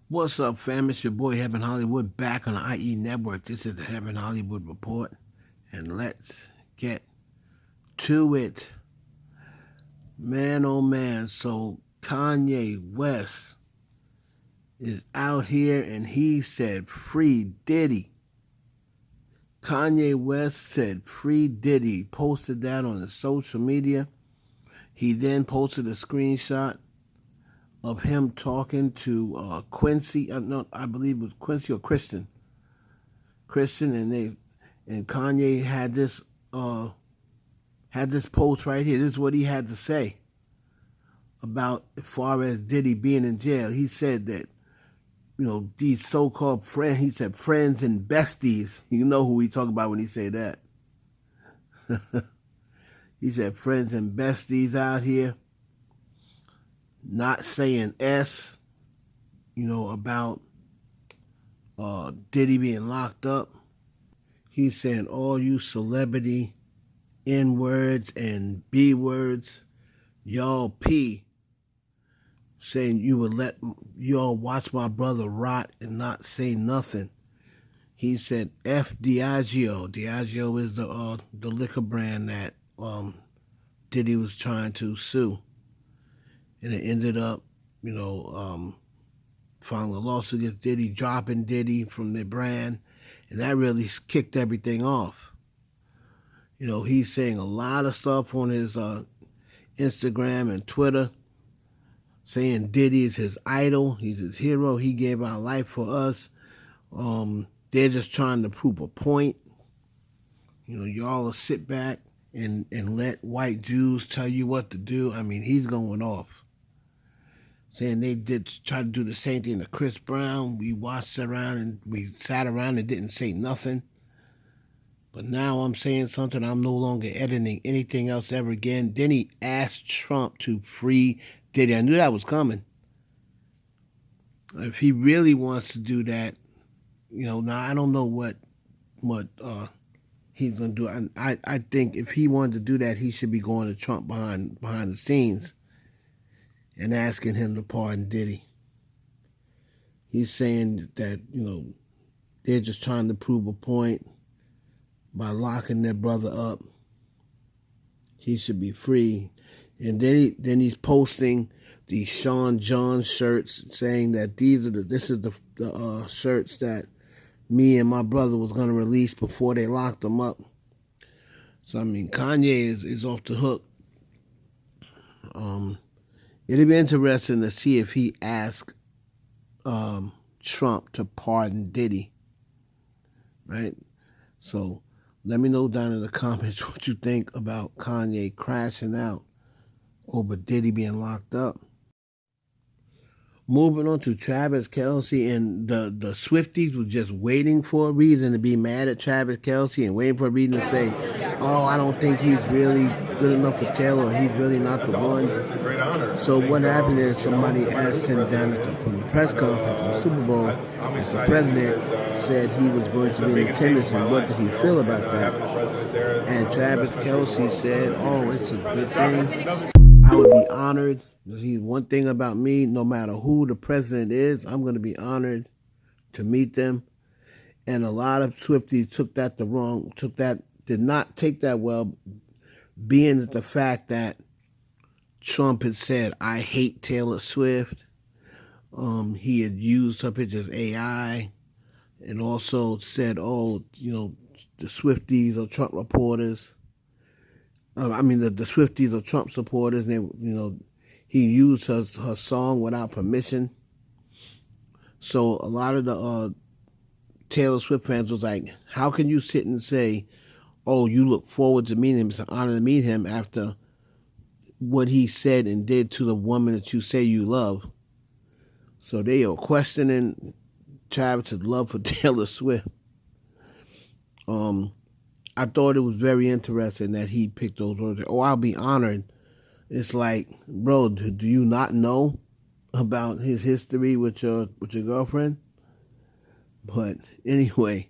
What's up, fam? It's your boy Heaven Hollywood back on the IE Network. This is the Heaven Hollywood Report, and let's get to it. Man, oh man, so Kanye West is out here and he said, Free Diddy. Kanye West said, Free Diddy. Posted that on his social media. He then posted a screenshot of him talking to Quincy. No, I believe it was Quincy or Christian. And Kanye had this post right here. This is what he had to say about as far as Diddy being in jail. He said that these so-called friends. He said friends and besties. You know who he talk about when he say that. He said friends and besties out here not saying S. About Diddy being locked up. He's saying all you celebrity N words and B words, y'all P, saying you would let y'all watch my brother rot and not say nothing. He said F Diageo. Diageo is the liquor brand that Diddy was trying to sue, and it ended up, filing a lawsuit against Diddy, dropping Diddy from their brand, and that really kicked everything off. He's saying a lot of stuff on his Instagram and Twitter, saying Diddy is his idol, he's his hero, he gave our life for us. They're just trying to prove a point. Y'all will sit back and let white Jews tell you what to do. I mean, he's going off. Saying they did try to do the same thing to Chris Brown. We watched around and we sat around and didn't say nothing. But now I'm saying something. I'm no longer editing anything else ever again. Then he asked Trump to free Diddy. I knew that was coming. If he really wants to do that, now I don't know what he's gonna do. I think if he wanted to do that, he should be going to Trump behind the scenes and asking him to pardon Diddy. He's saying that they're just trying to prove a point by locking their brother up. He should be free. And then he's posting these Sean John shirts saying that this is the shirts that me and my brother was going to release before they locked him up. So I mean, Kanye is off the hook. It'd be interesting to see if he asks Trump to pardon Diddy, right? So let me know down in the comments what you think about Kanye crashing out over Diddy being locked up. Moving on to Travis Kelce, and the Swifties were just waiting for a reason to be mad at Travis Kelce and waiting for a reason to say, oh, I don't think he's really good enough for Taylor, or he's really not the one. So what happened is somebody asked him down at from the press conference in the Super Bowl, as the president said he was going to be in attendance, and what did he feel about that? And Travis Kelce said, oh, it's a good thing. I would be honored. One thing about me, no matter who the president is, I'm going to be honored to meet them. And a lot of Swifties did not take that well, being that the fact that Trump had said, I hate Taylor Swift. He had used her pictures AI, and also said, the Swifties are Trump reporters. The Swifties are Trump supporters, and he used her song without permission. So a lot of the Taylor Swift fans was like, how can you sit and say, oh, you look forward to meeting him, it's an honor to meet him after what he said and did to the woman that you say you love? So they are questioning Travis's love for Taylor Swift. I thought it was very interesting that he picked those words. Oh, I'll be honored. It's like, bro, do you not know about his history with your girlfriend? But anyway,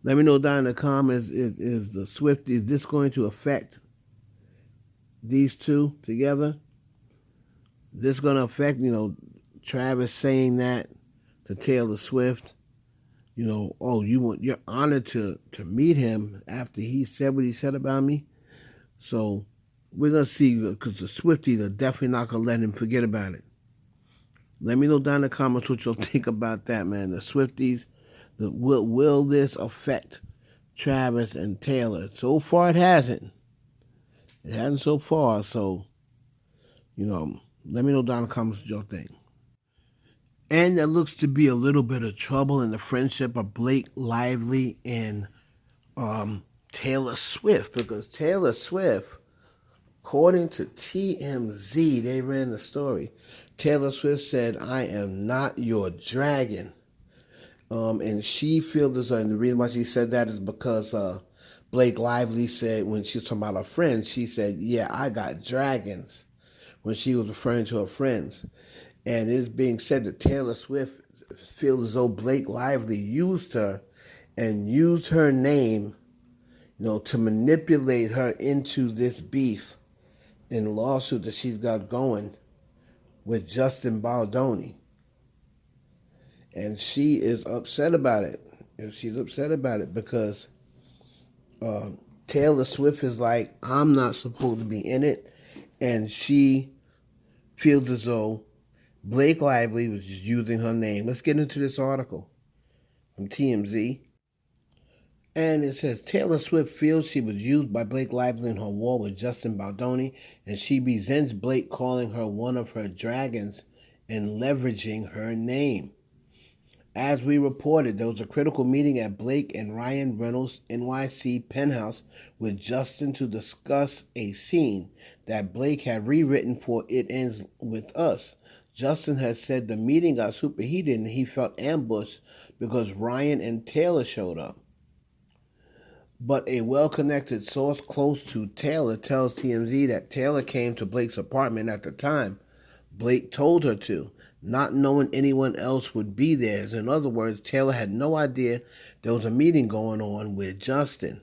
let me know down in the comments, is the Swift, is this going to affect these two together? This going to affect, Travis saying that to Taylor Swift. Oh, you're honored to meet him after he said what he said about me. So we're gonna see because the Swifties are definitely not gonna let him forget about it. Let me know down in the comments what you'll think about that, man. The Swifties, will this affect Travis and Taylor? So far, it hasn't. It hasn't so far. So let me know down in the comments what y'all think. And there looks to be a little bit of trouble in the friendship of Blake Lively and Taylor Swift because Taylor Swift, according to TMZ, they ran the story. Taylor Swift said, "I am not your dragon." And she feels as though, and the reason why she said that is because Blake Lively said when she was talking about her friends, she said, "Yeah, I got dragons," when she was referring to her friends. And it's being said that Taylor Swift feels as though Blake Lively used her and used her name, to manipulate her into this beef and lawsuit that she's got going with Justin Baldoni. And she is upset about it. She's upset about it because Taylor Swift is like, I'm not supposed to be in it. And she feels as though Blake Lively was just using her name. Let's get into this article from TMZ. And it says Taylor Swift feels she was used by Blake Lively in her war with Justin Baldoni, and she resents Blake calling her one of her dragons and leveraging her name. As we reported, there was a critical meeting at Blake and Ryan Reynolds' NYC penthouse with Justin to discuss a scene that Blake had rewritten for It Ends With Us. Justin has said the meeting got superheated and he felt ambushed because Ryan and Taylor showed up. But a well-connected source close to Taylor tells TMZ that Taylor came to Blake's apartment at the time Blake told her to, not knowing anyone else would be there. In other words, Taylor had no idea there was a meeting going on with Justin.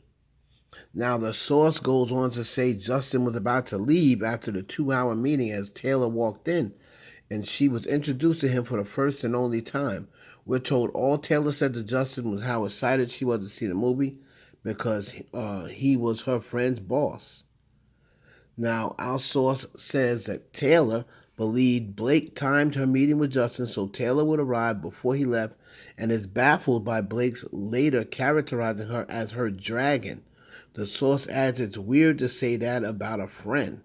Now, the source goes on to say Justin was about to leave after the 2-hour meeting as Taylor walked in, and she was introduced to him for the first and only time. We're told all Taylor said to Justin was how excited she was to see the movie because he was her friend's boss. Now, our source says that Taylor believed Blake timed her meeting with Justin so Taylor would arrive before he left and is baffled by Blake's later characterizing her as her dragon. The source adds it's weird to say that about a friend.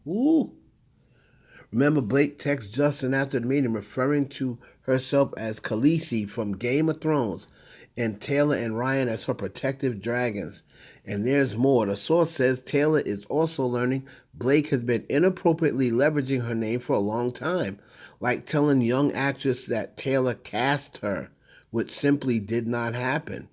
Ooh. Remember, Blake texted Justin after the meeting referring to herself as Khaleesi from Game of Thrones and Taylor and Ryan as her protective dragons. And there's more. The source says Taylor is also learning Blake has been inappropriately leveraging her name for a long time, like telling young actress that Taylor cast her, which simply did not happen.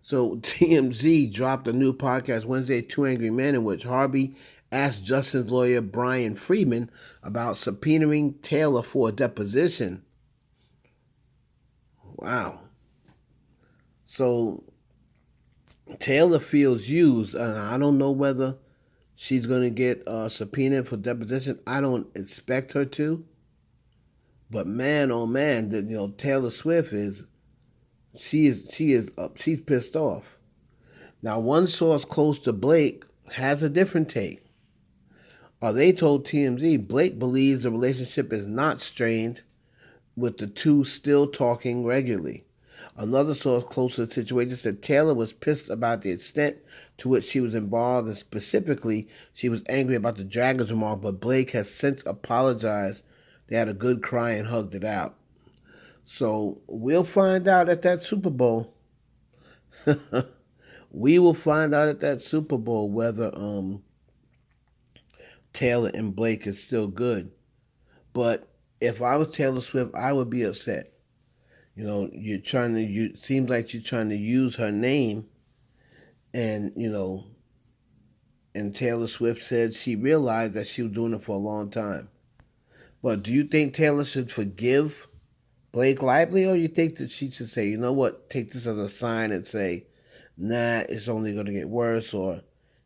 So TMZ dropped a new podcast Wednesday, Two Angry Men, in which Harvey asked Justin's lawyer Brian Friedman about subpoenaing Taylor for a deposition. Wow. So Taylor feels used. I don't know whether she's going to get subpoenaed for deposition. I don't expect her to. But man, oh man, Taylor Swift she's pissed off. Now, one source close to Blake has a different take. They told TMZ Blake believes the relationship is not strained, with the two still talking regularly. Another source close to the situation said Taylor was pissed about the extent to which she was involved, and specifically, she was angry about the Dragons remark, but Blake has since apologized. They had a good cry and hugged it out. So we'll find out at that Super Bowl. We will find out at that Super Bowl whether Taylor and Blake is still good. But if I was Taylor Swift, I would be upset. You're trying to. You seems like you're trying to use her name, and and Taylor Swift said she realized that she was doing it for a long time. But do you think Taylor should forgive Blake Lively, or you think that she should say, you know what, take this as a sign and say, nah, it's only going to get worse, or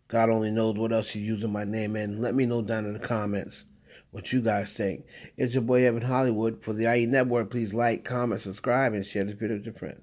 God only knows what else she's using my name in? Let me know down in the comments what you guys think. It's your boy Evan Hollywood for the IE Network. Please like, comment, subscribe, and share this video with your friends.